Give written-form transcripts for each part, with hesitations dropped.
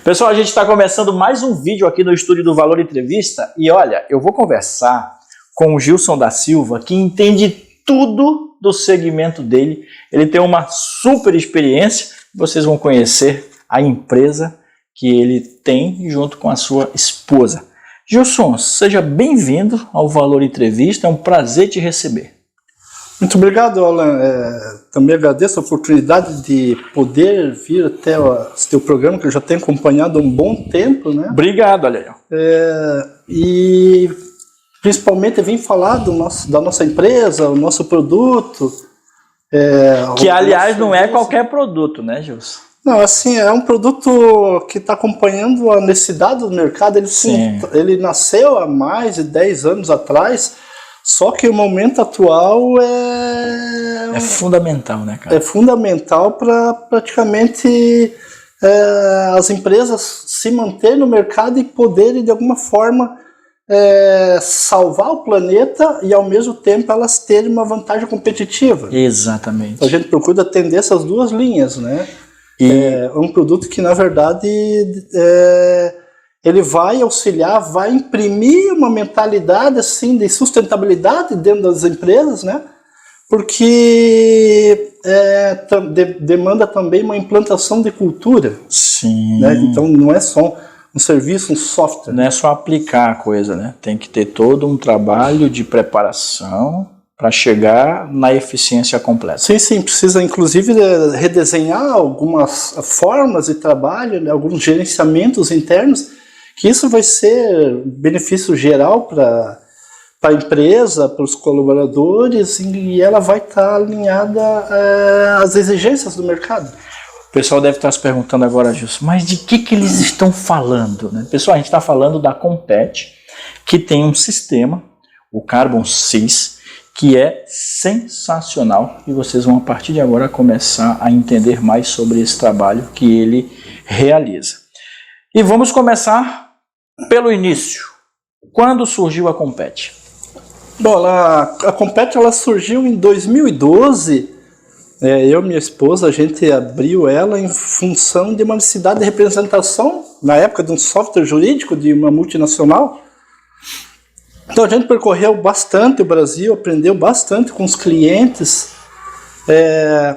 Pessoal, a gente está começando mais um vídeo aqui no estúdio do Valor Entrevista e olha, eu vou conversar com o Gilson da Silva, que entende tudo do segmento dele. Ele tem uma super experiência, vocês vão conhecer a empresa que ele tem junto com a sua esposa. Gilson, seja bem-vindo ao Valor Entrevista, é um prazer te receber. Muito obrigado, Alan. Também agradeço a oportunidade de poder vir até o teu programa, que eu já tenho acompanhado há um bom tempo, né? Obrigado, olha aí. E principalmente vim falar da nossa empresa, o nosso produto. Que, aliás, não é qualquer produto, né, Gilson? Não, assim, é um produto que está acompanhando a necessidade do mercado. Ele nasceu há mais de 10 anos atrás. Só que o momento atual é fundamental, né, cara? É fundamental para praticamente as empresas se manterem no mercado e poderem, de alguma forma, salvar o planeta e, ao mesmo tempo, elas terem uma vantagem competitiva. Exatamente. A gente procura atender essas duas linhas, né? É um produto que, na verdade, ele vai auxiliar, vai imprimir uma mentalidade assim, de sustentabilidade dentro das empresas, né? Porque demanda também uma implantação de cultura. Sim. Né? Então não é só um serviço, um software. Não é só aplicar a coisa, né? Tem que ter todo um trabalho de preparação para chegar na eficiência completa. Sim, precisa inclusive redesenhar algumas formas de trabalho, né? Alguns gerenciamentos internos, que isso vai ser benefício geral para a empresa, para os colaboradores, e ela vai estar alinhada às exigências do mercado. O pessoal deve estar se perguntando agora, Gilson, mas de que eles estão falando? Né? Pessoal, a gente está falando da Compet, que tem um sistema, o Carbon 6, que é sensacional, e vocês vão a partir de agora começar a entender mais sobre esse trabalho que ele realiza. E vamos começar pelo início. Quando surgiu a Compet? Bom, a Compet ela surgiu em 2012. Eu e minha esposa, a gente abriu ela em função de uma necessidade de representação, na época de um software jurídico de uma multinacional. Então a gente percorreu bastante o Brasil, aprendeu bastante com os clientes,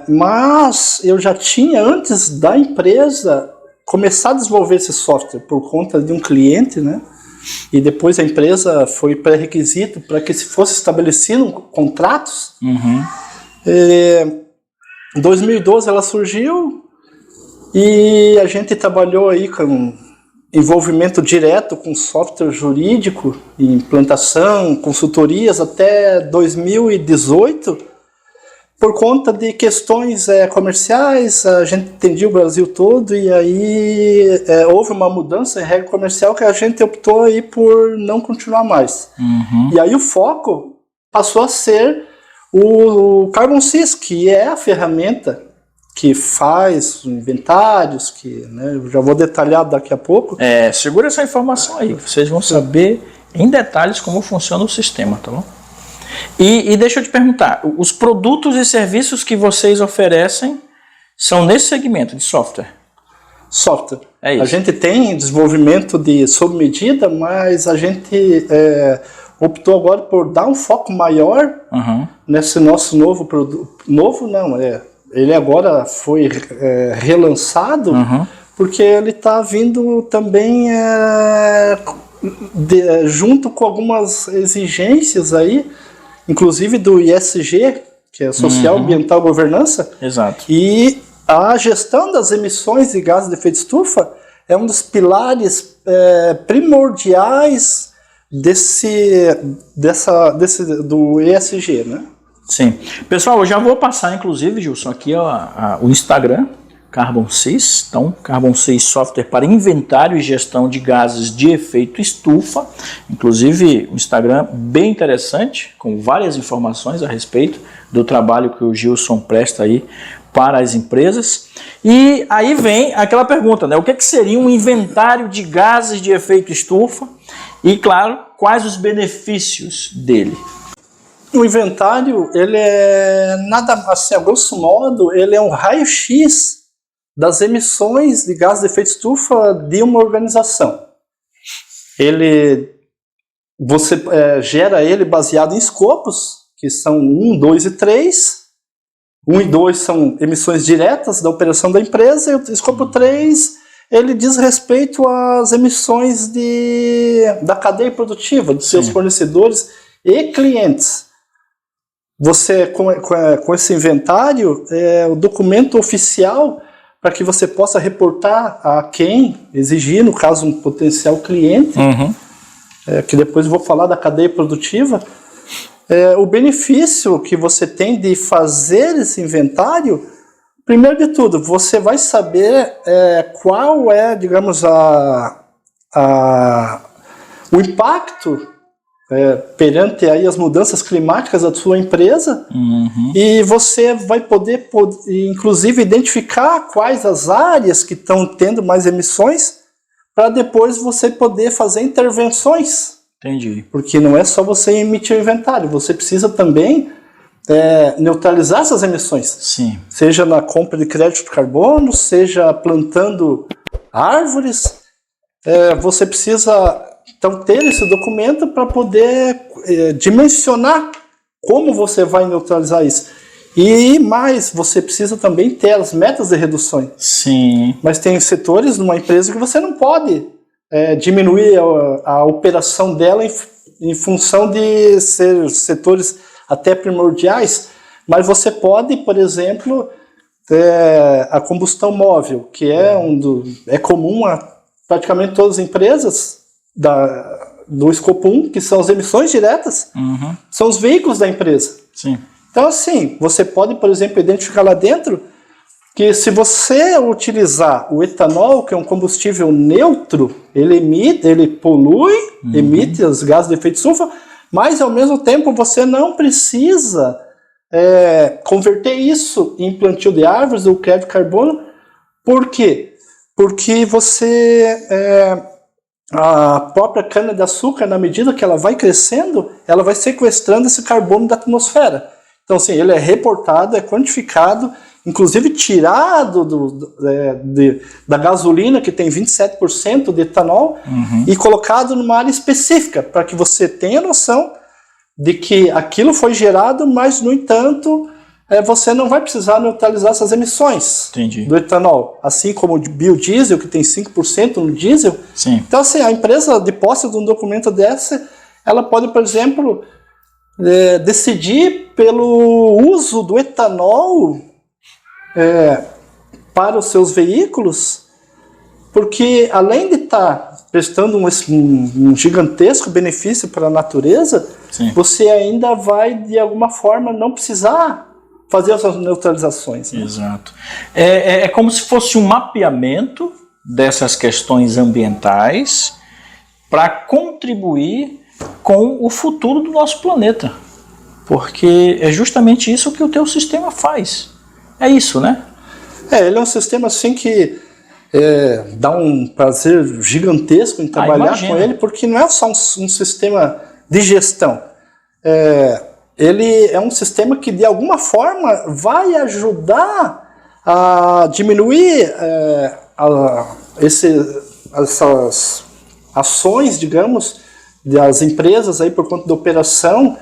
mas eu já tinha, antes da empresa, começar a desenvolver esse software por conta de um cliente, né? E depois a empresa foi pré-requisito para que se fosse estabelecido contratos. Uhum. Em 2012 ela surgiu e a gente trabalhou aí com envolvimento direto com software jurídico, implantação, consultorias até 2018. Por conta de questões comerciais, a gente atendia o Brasil todo e aí houve uma mudança em regra comercial que a gente optou aí por não continuar mais. Uhum. E aí o foco passou a ser o Carbon 6, que é a ferramenta que faz inventários, que, né, eu já vou detalhar daqui a pouco. Segura essa informação aí, vocês vão saber em detalhes como funciona o sistema, tá bom? E deixa eu te perguntar, os produtos e serviços que vocês oferecem são nesse segmento de software? Software. É isso. A gente tem desenvolvimento de sob medida, mas a gente optou agora por dar um foco maior nesse nosso novo produto. Novo não, ele agora foi relançado, porque ele está vindo também junto com algumas exigências aí, inclusive do ESG, que é Social, Ambiental e Governança. Exato. E a gestão das emissões de gases de efeito estufa é um dos pilares primordiais do ESG, né? Sim. Pessoal, eu já vou passar, inclusive, Gilson, aqui o Instagram, Carbon 6, então Carbon 6 software para inventário e gestão de gases de efeito estufa, inclusive um Instagram bem interessante, com várias informações a respeito do trabalho que o Gilson presta aí para as empresas. E aí vem aquela pergunta, né? O que seria um inventário de gases de efeito estufa e, claro, quais os benefícios dele? O inventário, ele é nada assim, a grosso modo, ele é um raio-x das emissões de gás de efeito estufa de uma organização. Você gera ele baseado em escopos, que são 1, 2 e 3. 1 e 2 são emissões diretas da operação da empresa, e o escopo 3 ele diz respeito às emissões da cadeia produtiva, dos seus fornecedores e clientes. Você, com esse inventário, o documento oficial para que você possa reportar a quem exigir, no caso um potencial cliente, que depois eu vou falar da cadeia produtiva, o benefício que você tem de fazer esse inventário. Primeiro de tudo, você vai saber qual é, digamos, o impacto perante aí as mudanças climáticas da sua empresa, e você vai poder, inclusive, identificar quais as áreas que estão tendo mais emissões, para depois você poder fazer intervenções. Entendi. Porque não é só você emitir o inventário, você precisa também neutralizar essas emissões. Sim. Seja na compra de crédito de carbono, seja plantando árvores. Você precisa, então, ter esse documento para poder dimensionar como você vai neutralizar isso. E mais, você precisa também ter as metas de redução. Sim. Mas tem setores numa empresa que você não pode diminuir a operação dela em função de ser setores até primordiais, mas você pode, por exemplo, a combustão móvel, que é comum a praticamente todas as empresas do escopo 1, que são as emissões diretas, são os veículos da empresa. Sim. Então, assim, você pode, por exemplo, identificar lá dentro que se você utilizar o etanol, que é um combustível neutro, ele polui, emite os gases de efeito estufa, mas ao mesmo tempo você não precisa converter isso em plantio de árvores ou crédito de carbono. Por quê? Porque a própria cana-de-açúcar, na medida que ela vai crescendo, ela vai sequestrando esse carbono da atmosfera. Então, assim, ele é reportado, é quantificado, inclusive tirado da gasolina, que tem 27% de etanol, e colocado numa área específica, para que você tenha noção de que aquilo foi gerado, mas, no entanto, você não vai precisar neutralizar essas emissões do etanol. Assim como o biodiesel, que tem 5% no diesel. Sim. Então, assim, a empresa, de posse de um documento desse, ela pode, por exemplo, decidir pelo uso do etanol para os seus veículos, porque além de estar prestando um gigantesco benefício para a natureza, você ainda vai, de alguma forma, não precisar fazer essas neutralizações. Né? Exato. É como se fosse um mapeamento dessas questões ambientais para contribuir com o futuro do nosso planeta. Porque é justamente isso que o teu sistema faz. É isso, né? Ele é um sistema assim que dá um prazer gigantesco em trabalhar com ele, porque não é só um sistema de gestão. Ele é um sistema que, de alguma forma, vai ajudar a diminuir essas ações, digamos, das empresas aí por conta da operação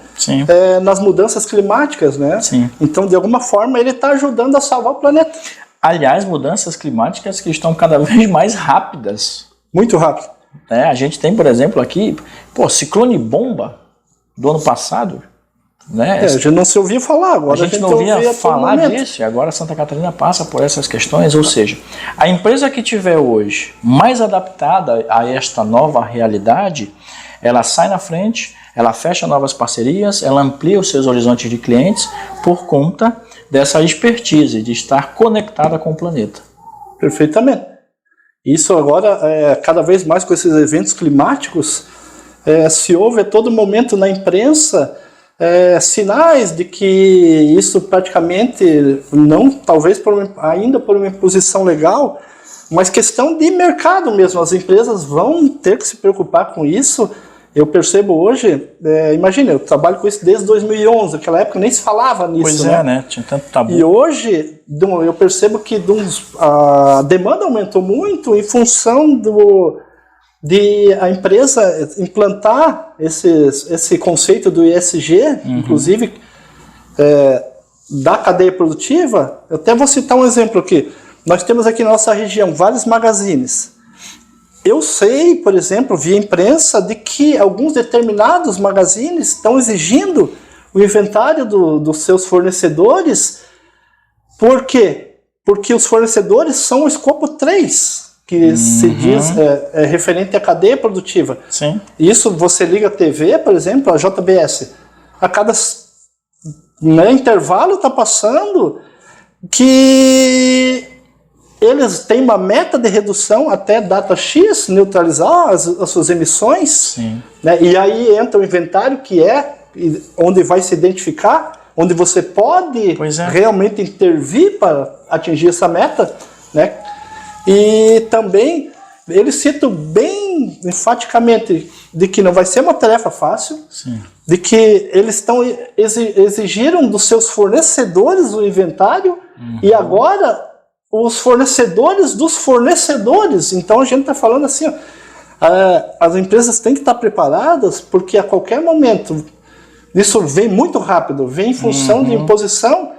nas mudanças climáticas, né? Sim. Então, de alguma forma, ele está ajudando a salvar o planeta. Aliás, mudanças climáticas que estão cada vez mais rápidas. Muito rápido. A gente tem, por exemplo, aqui, ciclone bomba do ano passado. Né? A gente não se ouvia falar, agora a gente não ouvia falar disso, e agora Santa Catarina passa por essas questões, ou seja, a empresa que tiver hoje mais adaptada a esta nova realidade, ela sai na frente, ela fecha novas parcerias, ela amplia os seus horizontes de clientes por conta dessa expertise de estar conectada com o planeta. Perfeitamente. Isso agora, cada vez mais com esses eventos climáticos, se ouve a todo momento na imprensa sinais de que isso praticamente, não talvez ainda por uma imposição legal, mas questão de mercado mesmo. As empresas vão ter que se preocupar com isso eu percebo hoje, imagina, eu trabalho com isso desde 2011, naquela época nem se falava nisso. Pois é, né? Tinha tanto tabu. E hoje eu percebo que a demanda aumentou muito em função de a empresa implantar esse conceito do ESG, inclusive da cadeia produtiva. Eu até vou citar um exemplo aqui. Nós temos aqui na nossa região vários magazines. Eu sei, por exemplo, via imprensa, de que alguns determinados magazines estão exigindo o inventário dos seus fornecedores. Por quê? Porque os fornecedores são o escopo 3, que se diz referente à cadeia produtiva. Sim. Isso você liga a TV, por exemplo, a JBS. A cada intervalo está passando que eles têm uma meta de redução até data X, neutralizar as suas emissões. Sim. Né? E aí entra o inventário, que onde vai se identificar, onde você pode realmente intervir para atingir essa meta. Né? E também eles citam bem enfaticamente de que não vai ser uma tarefa fácil, Sim. de que eles exigiram dos seus fornecedores o inventário, e agora os fornecedores dos fornecedores. Então a gente está falando assim, as empresas têm que estar preparadas, porque a qualquer momento isso vem muito rápido, vem em função de imposição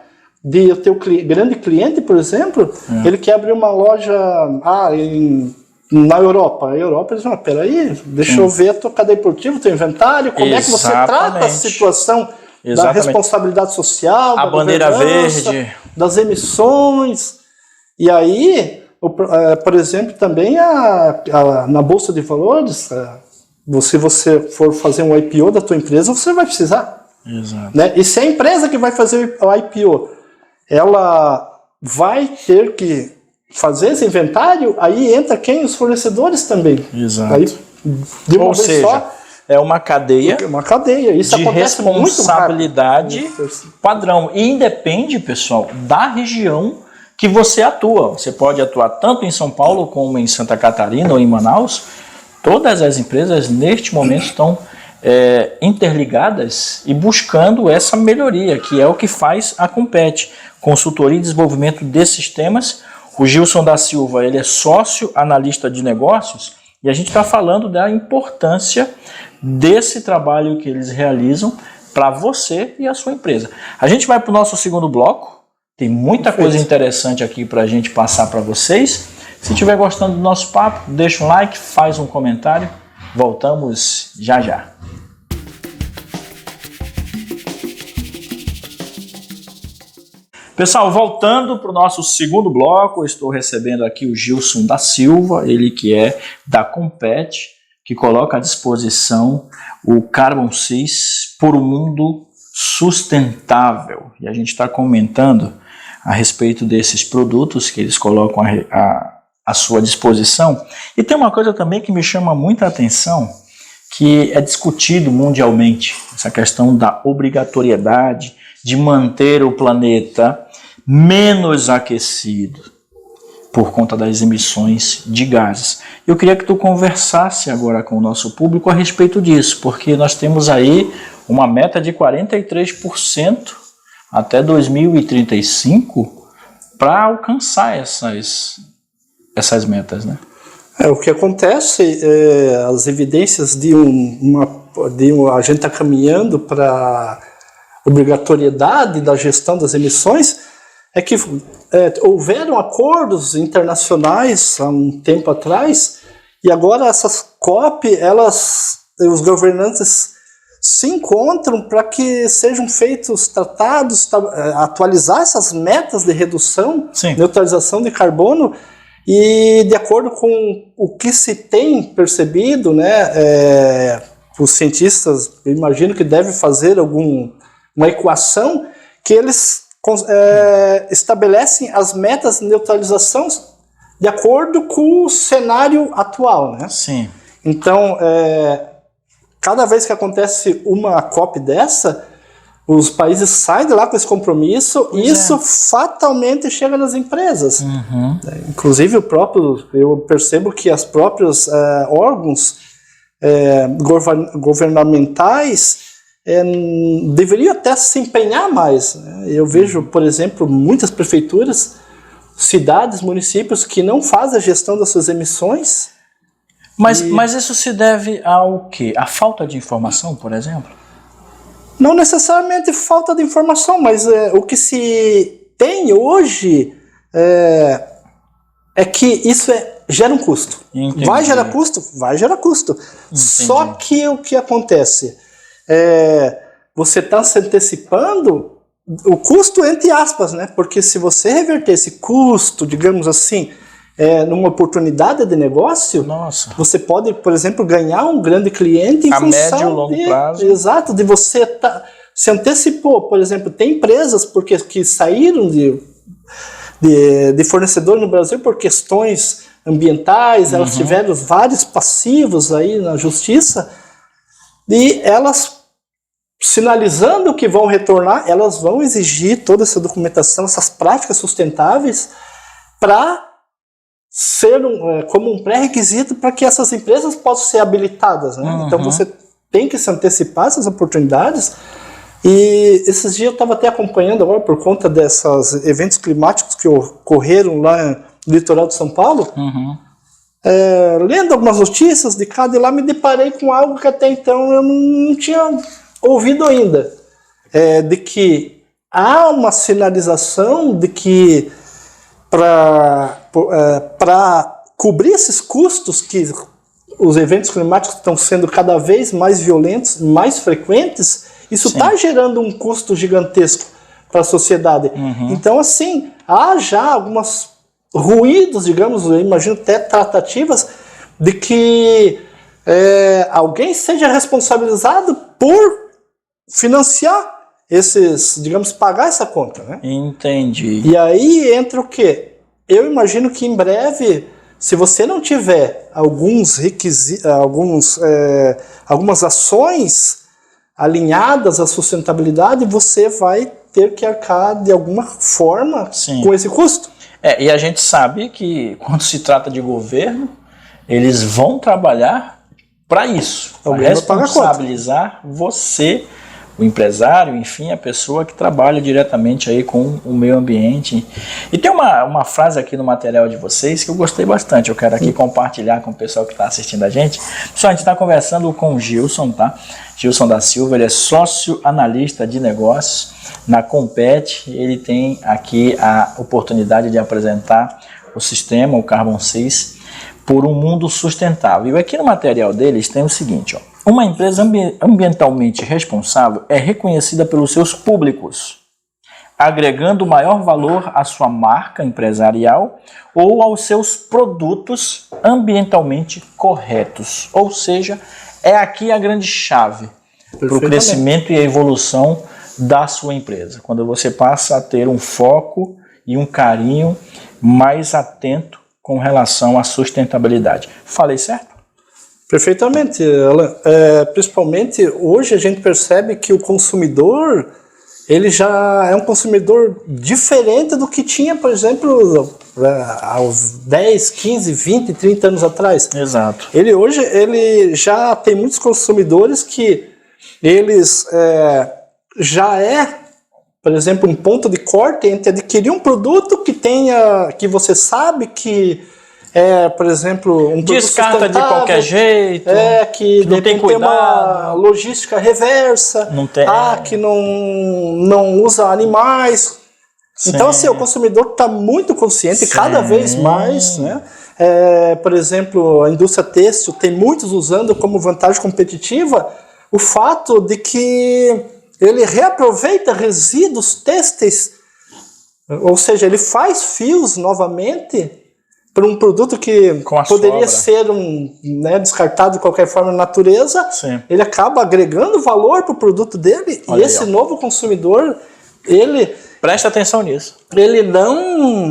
de o teu grande cliente, por exemplo, ele quer abrir uma loja na Europa. A Europa eles falam, peraí, deixa eu ver a tua cadeia produtiva, o teu inventário, como é que você trata a situação da responsabilidade social, a da bandeira verde, das emissões. E aí, por exemplo, também na Bolsa de Valores, se você for fazer um IPO da tua empresa, você vai precisar. Exato. Né? E se a empresa que vai fazer o IPO, ela vai ter que fazer esse inventário, aí entra quem? Os fornecedores também. Exato. Aí, ou seja, é uma cadeia, Isso de acontece responsabilidade muito padrão. E independe, pessoal, da região que você atua. Você pode atuar tanto em São Paulo como em Santa Catarina ou em Manaus. Todas as empresas neste momento estão interligadas e buscando essa melhoria, que é o que faz a Compet, consultoria e desenvolvimento de sistemas. O Gilson da Silva, ele é sócio analista de negócios, e a gente está falando da importância desse trabalho que eles realizam para você e a sua empresa. A gente vai para o nosso segundo bloco. Tem muita coisa interessante aqui para a gente passar para vocês. Se estiver gostando do nosso papo, deixa um like, faz um comentário. Voltamos já já. Pessoal, voltando para o nosso segundo bloco, eu estou recebendo aqui o Gilson da Silva, ele que é da Compet, que coloca à disposição o Carbon 6 por um mundo sustentável. E a gente está comentando a respeito desses produtos que eles colocam à sua disposição. E tem uma coisa também que me chama muita atenção, que é discutido mundialmente, essa questão da obrigatoriedade de manter o planeta menos aquecido por conta das emissões de gases. Eu queria que tu conversasse agora com o nosso público a respeito disso, porque nós temos aí uma meta de 43% até 2035 para alcançar essas metas, né? O que acontece, as evidências de a gente está caminhando para obrigatoriedade da gestão das emissões, é que houveram acordos internacionais há um tempo atrás, e agora essas COP, os governantes se encontram para que sejam feitos tratados, atualizar essas metas de redução, neutralização de carbono, e de acordo com o que se tem percebido, né, os cientistas, eu imagino que devem fazer uma equação que eles estabelecem as metas de neutralização de acordo com o cenário atual, né? Sim. Então, cada vez que acontece uma COP dessa, os países saem de lá com esse compromisso e isso fatalmente chega nas empresas. Inclusive eu percebo que os próprios órgãos governamentais deveriam até se empenhar mais, né? Eu vejo, por exemplo, muitas prefeituras, cidades, municípios que não fazem a gestão das suas emissões. Mas isso se deve ao quê? A falta de informação, por exemplo? Não necessariamente falta de informação, mas o que se tem hoje é que isso gera um custo. Entendi. Vai gerar custo? Vai gerar custo. Entendi. Só que o que acontece? Você está se antecipando o custo entre aspas, né? Porque se você reverter esse custo, digamos assim, numa oportunidade de negócio, Nossa. você pode, por exemplo, ganhar um grande cliente em a função médio e longo prazo. Exato, de você se antecipou. Por exemplo, tem empresas que saíram de fornecedor no Brasil por questões ambientais, elas tiveram vários passivos aí na justiça, e elas, sinalizando que vão retornar, elas vão exigir toda essa documentação, essas práticas sustentáveis, para ser como um pré-requisito para que essas empresas possam ser habilitadas, né? Então você tem que se antecipar essas oportunidades. E esses dias eu estava até acompanhando agora, por conta desses eventos climáticos que ocorreram lá no litoral de São Paulo, lendo algumas notícias de cada, e lá me deparei com algo que até então eu não tinha ouvido ainda, de que há uma sinalização de que para cobrir esses custos que os eventos climáticos estão sendo cada vez mais violentos, mais frequentes, isso está gerando um custo gigantesco para a sociedade. Então, assim, há já alguns ruídos, digamos, eu imagino até tratativas, de que alguém seja responsabilizado por financiar esses, digamos, pagar essa conta, né? Entendi. E aí entra o quê? Eu imagino que em breve, se você não tiver alguns requisitos, algumas ações alinhadas à sustentabilidade, você vai ter que arcar de alguma forma com esse custo. E a gente sabe que quando se trata de governo, eles vão trabalhar para isso, para responsabilizar você, o empresário, enfim, a pessoa que trabalha diretamente aí com o meio ambiente. E tem uma frase aqui no material de vocês que eu gostei bastante, eu quero aqui compartilhar com o pessoal que está assistindo a gente. Pessoal, a gente está conversando com o Gilson, tá? Gilson da Silva, ele é sócio analista de negócios na Compete. Ele tem aqui a oportunidade de apresentar o sistema, o Carbon 6, por um mundo sustentável. E aqui no material deles tem o seguinte, ó. Uma empresa ambientalmente responsável é reconhecida pelos seus públicos, agregando maior valor à sua marca empresarial ou aos seus produtos ambientalmente corretos. Ou seja, é aqui a grande chave para o crescimento e a evolução da sua empresa. Quando você passa a ter um foco e um carinho mais atento com relação à sustentabilidade. Falei certo? Perfeitamente, Alan. Principalmente hoje a gente percebe que o consumidor, ele já é um consumidor diferente do que tinha, por exemplo, aos 10, 15, 20, 30 anos atrás. Exato. Hoje ele já tem muitos consumidores que eles por exemplo, um ponto de corte entre adquirir um produto que você sabe que por exemplo, um produto descarta de qualquer jeito, que não tem cuidado, tem uma logística reversa, não tem, que não usa animais. Sim. Então, assim, o consumidor está muito consciente, cada vez mais, né? Por exemplo, a indústria têxtil tem muitos usando como vantagem competitiva o fato de que ele reaproveita resíduos têxteis, ou seja, ele faz fios novamente para um produto que poderia ser descartado de qualquer forma na natureza. Sim. Ele acaba agregando valor para o produto dele. Olha, e esse novo consumidor, presta atenção nisso. Ele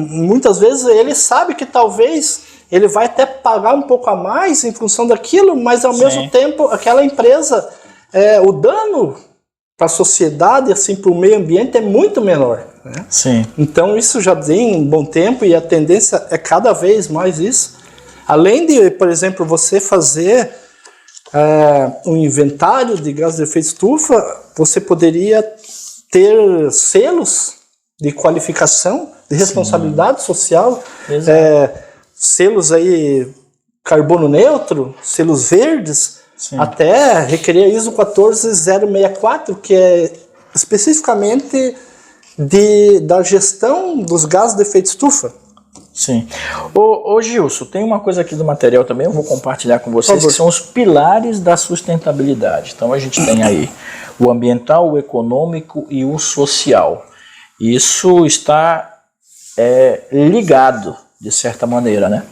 muitas vezes ele sabe que talvez ele vai até pagar um pouco a mais em função daquilo, mas ao mesmo tempo aquela empresa, o dano para a sociedade, assim, para o meio ambiente é muito menor, né? Sim. Então isso já tem um bom tempo e a tendência é cada vez mais isso. Além de, por exemplo, você fazer um inventário de gases de efeito estufa, você poderia ter selos de qualificação, de responsabilidade social, selos aí carbono neutro, selos verdes, até requerer ISO 14064, que é especificamente da gestão dos gases de efeito estufa. Sim. Ô Gilson, tem uma coisa aqui do material também, eu vou compartilhar com vocês, que são os pilares da sustentabilidade. Então a gente tem aí o ambiental, o econômico e o social. Isso está ligado, de certa maneira, né?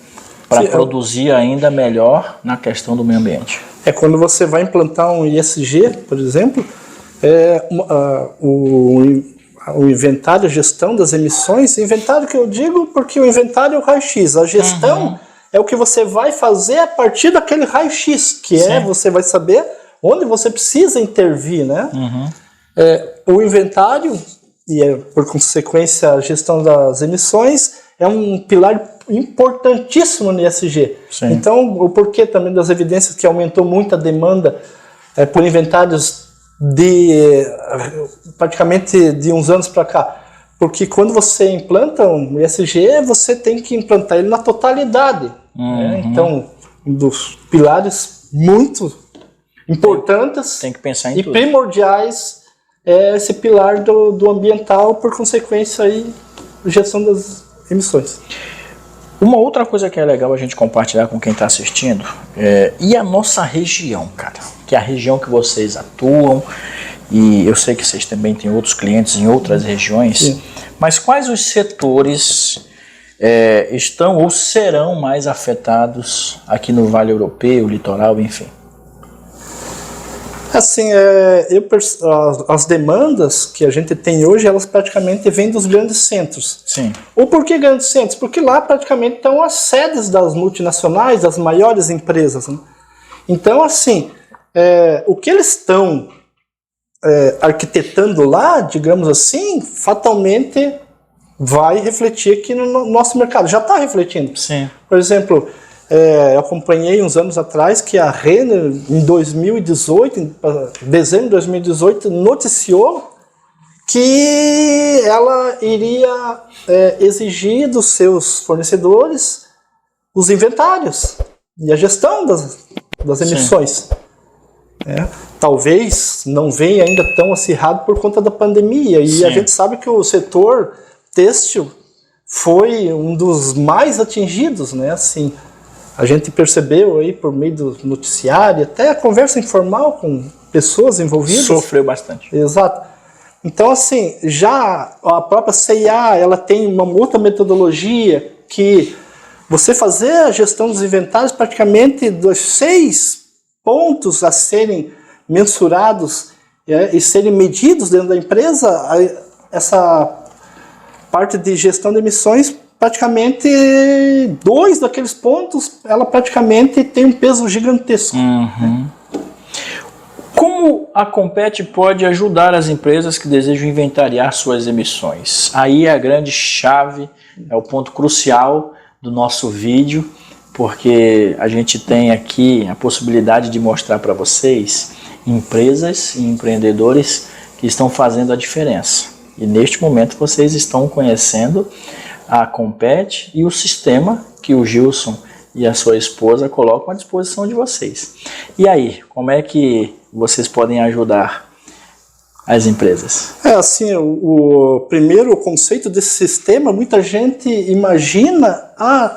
Para produzir ainda melhor na questão do meio ambiente. Quando você vai implantar um ISG, por exemplo, o inventário, a gestão das emissões, inventário que eu digo porque o inventário é o raio-x, a gestão é o que você vai fazer a partir daquele raio-x, que você vai saber onde você precisa intervir, né? O inventário, e por consequência a gestão das emissões, é um pilar importantíssimo no ISG. Então, o porquê também das evidências que aumentou muito a demanda por inventários praticamente de uns anos para cá, porque quando você implanta um ESG, você tem que implantar ele na totalidade, né? Então, um dos pilares muito importantes tem que pensar em e tudo. Primordiais é esse pilar do ambiental, por consequência aí, gestão das emissões. Uma outra coisa que é legal a gente compartilhar com quem está assistindo e a nossa região, cara, que é a região que vocês atuam, e eu sei que vocês também têm outros clientes em outras regiões, mas quais os setores estão ou serão mais afetados aqui no Vale Europeu, litoral, enfim? Assim, as demandas que a gente tem hoje, elas praticamente vêm dos grandes centros. Sim. Ou por que grandes centros? Porque lá praticamente estão as sedes das multinacionais, das maiores empresas, né? Então, assim, o que eles estão arquitetando lá, digamos assim, fatalmente vai refletir aqui no nosso mercado. Já está refletindo. Sim. Por exemplo, eu acompanhei uns anos atrás que a Renner, em 2018, em dezembro de 2018, noticiou que ela iria exigir dos seus fornecedores os inventários e a gestão das emissões. Talvez não venha ainda tão acirrado por conta da pandemia, e a gente sabe que o setor têxtil foi um dos mais atingidos, né? Assim, a gente percebeu aí por meio do noticiário, até a conversa informal com pessoas envolvidas. Sofreu bastante. Exato. Então, assim, já a própria CIA, ela tem uma outra metodologia que você fazer a gestão dos inventários, praticamente dos 6 pontos a serem mensurados e serem medidos dentro da empresa, essa parte de gestão de emissões, praticamente 2 daqueles pontos, ela praticamente tem um peso gigantesco. Como a Compete pode ajudar as empresas que desejam inventariar suas emissões? Aí é a grande chave, é o ponto crucial do nosso vídeo, porque a gente tem aqui a possibilidade de mostrar para vocês empresas e empreendedores que estão fazendo a diferença. E neste momento vocês estão conhecendo a Compete e o sistema que o Gilson e a sua esposa colocam à disposição de vocês. E aí, como é que vocês podem ajudar as empresas? Assim, o primeiro conceito desse sistema, muita gente imagina,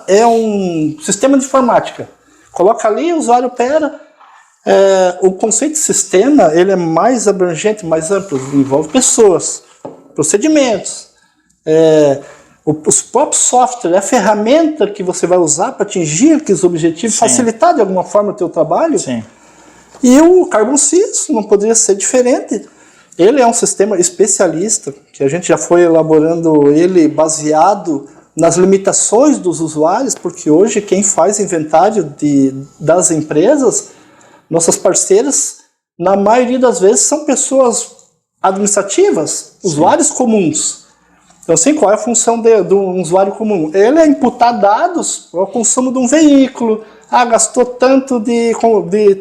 é um sistema de informática. Coloca ali, o usuário opera. O conceito de sistema, ele é mais abrangente, mais amplo, envolve pessoas, procedimentos, os próprios softwares, a ferramenta que você vai usar para atingir aqueles objetivos, facilitar de alguma forma o teu trabalho. Sim. E o Carbon Sys não poderia ser diferente. Ele é um sistema especialista, que a gente já foi elaborando ele baseado nas limitações dos usuários, porque hoje quem faz inventário das empresas, nossas parceiras, na maioria das vezes são pessoas administrativas, usuários comuns. Então, assim, qual é a função do usuário comum? Ele é imputar dados ao consumo de um veículo, gastou tanto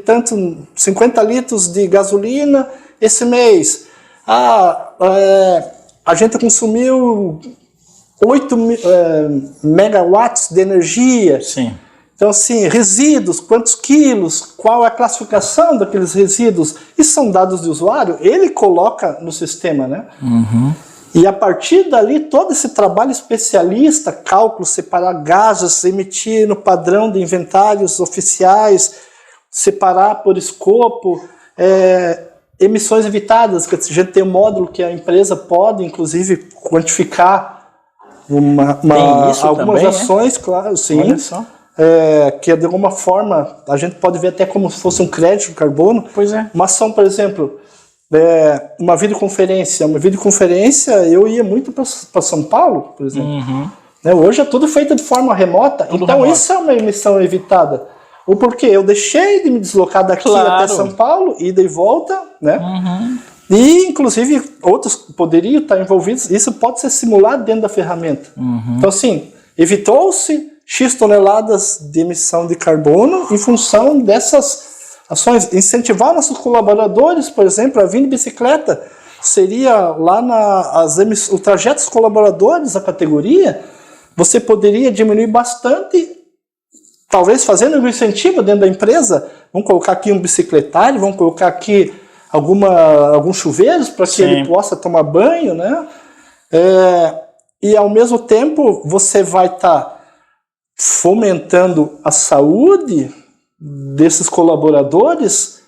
tanto 50 litros de gasolina esse mês. A gente consumiu 8 megawatts de energia. Sim. Então, assim, resíduos, quantos quilos, qual é a classificação daqueles resíduos? Isso são dados de usuário, ele coloca no sistema, né? Uhum. E a partir dali, todo esse trabalho especialista, cálculo, separar gases, emitir no padrão de inventários oficiais, separar por escopo, emissões evitadas, que a gente tem um módulo que a empresa pode, inclusive, quantificar algumas ações, claro, sim. Olha só. Que de alguma forma a gente pode ver até como se fosse um crédito de carbono. Pois é. Uma ação, por exemplo, uma videoconferência. Uma videoconferência, eu ia muito para São Paulo, por exemplo. Uhum. Hoje é tudo feito de forma remota. Tudo então remoto. Isso é uma emissão evitada. O porquê? Eu deixei de me deslocar daqui até São Paulo, ida e volta, né? Uhum. E, inclusive, outros poderiam estar envolvidos. Isso pode ser simulado dentro da ferramenta. Uhum. Então, assim, evitou-se X toneladas de emissão de carbono em função dessas ações. Incentivar nossos colaboradores, por exemplo, a vir de bicicleta. Seria lá o trajeto dos colaboradores, a categoria, você poderia diminuir bastante, talvez fazendo um incentivo dentro da empresa. Vamos colocar aqui um bicicletário, vamos colocar aqui alguns chuveiros para que ele possa tomar banho, né? E ao mesmo tempo você vai estar fomentando a saúde desses colaboradores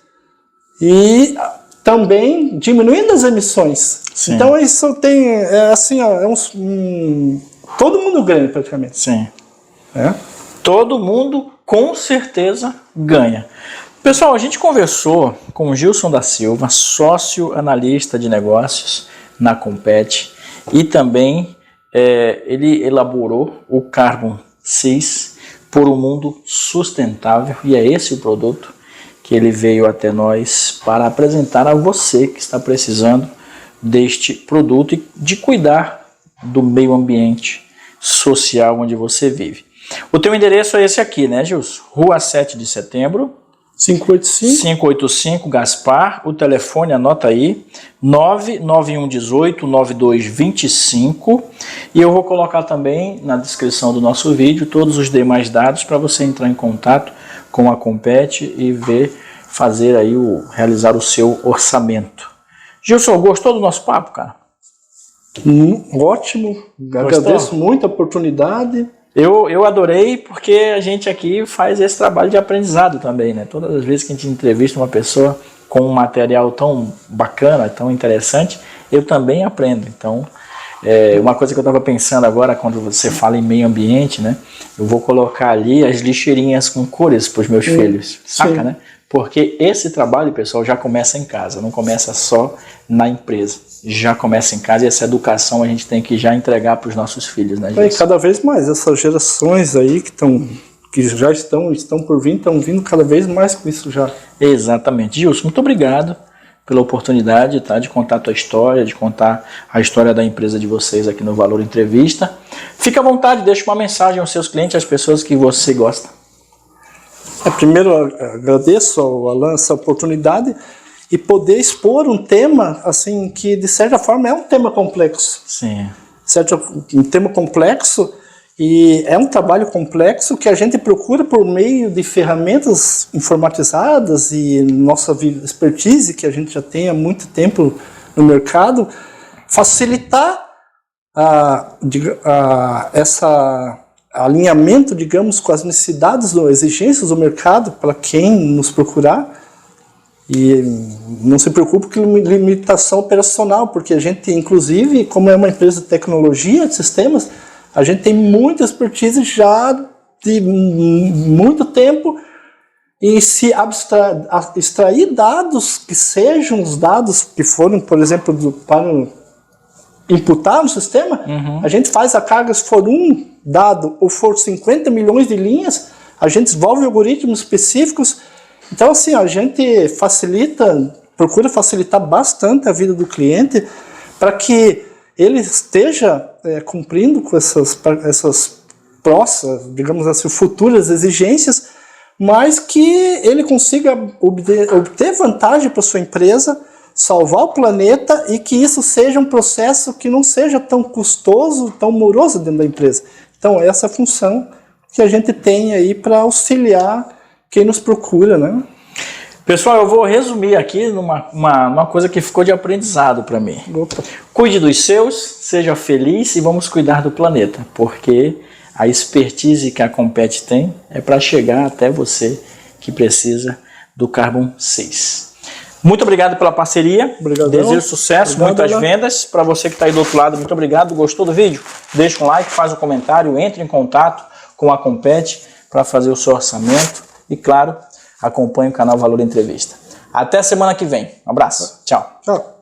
e também diminuindo as emissões. Sim. Então isso tem, todo mundo ganha praticamente. Sim. Todo mundo com certeza ganha. Pessoal, a gente conversou com o Gilson da Silva, sócio analista de negócios na Compete, e também ele elaborou o Carbon 6 por um mundo sustentável, e é esse o produto que ele veio até nós para apresentar a você que está precisando deste produto e de cuidar do meio ambiente social onde você vive. O teu endereço é esse aqui, né, Gilson? Rua 7 de Setembro, 585 Gaspar, o telefone, anota aí, 99118-9225, e eu vou colocar também na descrição do nosso vídeo todos os demais dados para você entrar em contato com a Compete e fazer aí realizar o seu orçamento. Gilson, gostou do nosso papo, cara? Ótimo, agradeço muito a oportunidade. Eu adorei, porque a gente aqui faz esse trabalho de aprendizado também, né? Todas as vezes que a gente entrevista uma pessoa com um material tão bacana, tão interessante, eu também aprendo. Então, uma coisa que eu estava pensando agora, quando você fala em meio ambiente, né? Eu vou colocar ali as lixeirinhas com cores para os meus filhos, saca, né? Porque esse trabalho, pessoal, já começa em casa, não começa só na empresa. Já começa em casa, e essa educação a gente tem que já entregar para os nossos filhos, né, gente? Cada vez mais, essas gerações aí que já estão por vir, estão vindo cada vez mais com isso já. Exatamente. Gilson, muito obrigado pela oportunidade, tá, de contar a tua história, de contar a história da empresa de vocês aqui no Valor Entrevista. Fique à vontade, deixe uma mensagem aos seus clientes, às pessoas que você gosta. Primeiro, agradeço ao Alan essa oportunidade e poder expor um tema assim que, de certa forma, é um tema complexo. Sim. Um tema complexo, e é um trabalho complexo que a gente procura, por meio de ferramentas informatizadas e nossa expertise, que a gente já tem há muito tempo no mercado, facilitar esse alinhamento, digamos, com as necessidades, exigências do mercado para quem nos procurar. E não se preocupe com limitação operacional, porque a gente, inclusive, como é uma empresa de tecnologia, de sistemas, a gente tem muita expertise já de muito tempo em se extrair dados que sejam os dados que foram, por exemplo, para imputar no sistema. A gente faz a carga, se for um dado ou for 50 milhões de linhas, a gente desenvolve algoritmos específicos. Então, assim, a gente procura facilitar bastante a vida do cliente para que ele esteja cumprindo com essas próximas, digamos assim, futuras exigências, mas que ele consiga obter vantagem para sua empresa, salvar o planeta e que isso seja um processo que não seja tão custoso, tão moroso dentro da empresa. Então, essa é a função que a gente tem aí para auxiliar quem nos procura, né? Pessoal, eu vou resumir aqui numa coisa que ficou de aprendizado para mim. Opa. Cuide dos seus, seja feliz e vamos cuidar do planeta, porque a expertise que a Compete tem é para chegar até você que precisa do Carbon 6. Muito obrigado pela parceria. Obrigadão. Desejo sucesso, muitas vendas. Para você que está aí do outro lado, muito obrigado. Gostou do vídeo? Deixa um like, faz um comentário, entre em contato com a Compete para fazer o seu orçamento e, claro, acompanhe o canal Valor Entrevista. Até semana que vem. Um abraço. Tchau. Tchau.